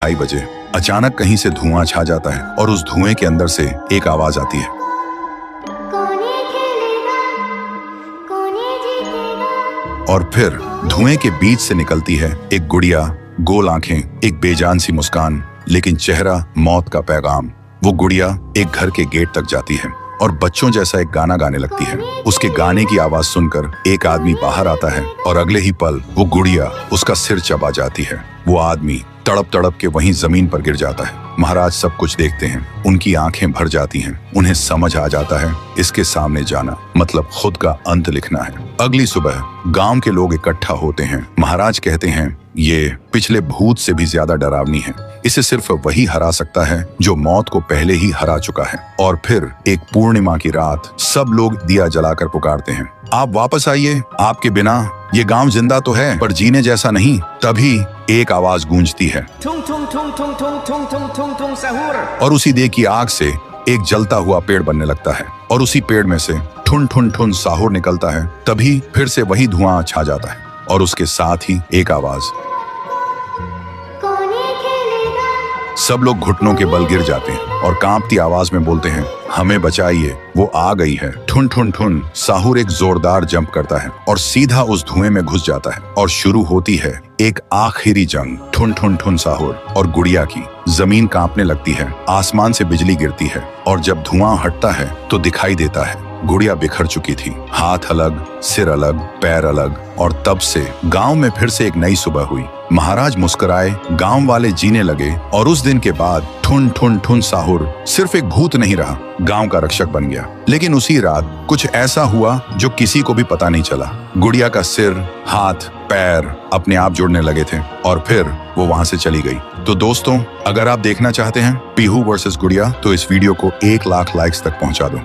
बजे अचानक कहीं से धुआं छा जाता है और उस धुएं के अंदर से एक आवाज आती है। और फिर धुएं के बीच से निकलती है एक गुड़िया, गोल आंखें, एक बेजान सी मुस्कान, लेकिन चेहरा मौत का पैगाम। वो गुड़िया एक घर के गेट तक जाती है और बच्चों जैसा एक गाना गाने लगती है। उसके गाने की आवाज सुनकर एक आदमी बाहर आता है और अगले ही पल वो गुड़िया उसका सिर चबा जाती है। वो आदमी तड़प तड़प के वहीं जमीन पर गिर जाता है। महाराज सब कुछ देखते हैं, उनकी आंखें भर जाती हैं। उन्हें समझ आ जाता है इसके सामने जाना मतलब खुद का अंत लिखना है। अगली सुबह गांव के लोग इकट्ठा होते हैं। महाराज कहते हैं ये पिछले भूत से भी ज्यादा डरावनी है। इसे सिर्फ वही हरा सकता है जो मौत को पहले ही हरा चुका है। और फिर एक पूर्णिमा की रात सब लोग दिया जलाकर पुकारते हैं, आप वापस आइए, आपके बिना ये गांव जिंदा तो है पर जीने जैसा नहीं। तभी एक आवाज गूंजती है और उसी देह की आग से एक जलता हुआ पेड़ बनने लगता है और उसी पेड़ में से ठुन ठुन ठुन साहुर निकलता है। तभी फिर से वही धुआं छा जाता है और उसके साथ ही एक आवाज। सब लोग घुटनों के बल गिर जाते हैं और कांपती आवाज में बोलते हैं, हमें बचाइए, वो आ गई है। ठुन ठुन ठुन साहुर एक जोरदार जंप करता है और सीधा उस धुएं में घुस जाता है और शुरू होती है एक आखिरी जंग ठुन ठुन ठुन साहुर और गुड़िया की। जमीन कांपने लगती है, आसमान से बिजली गिरती है और जब धुआं हटता है तो दिखाई देता है गुड़िया बिखर चुकी थी। हाथ अलग, सिर अलग, पैर अलग। और तब से गांव में फिर से एक नई सुबह हुई। महाराज मुस्कुराए, गांव वाले जीने लगे और उस दिन के बाद ठुन ठुन ठुन साहुर सिर्फ एक भूत नहीं रहा, गांव का रक्षक बन गया। लेकिन उसी रात कुछ ऐसा हुआ जो किसी को भी पता नहीं चला। गुड़िया का सिर, हाथ, पैर अपने आप जुड़ने लगे थे और फिर वो वहां से चली गई। तो दोस्तों, अगर आप देखना चाहते हैं पीहू वर्सेस गुड़िया तो इस वीडियो को 1 लाख लाइक्स तक पहुंचा दो।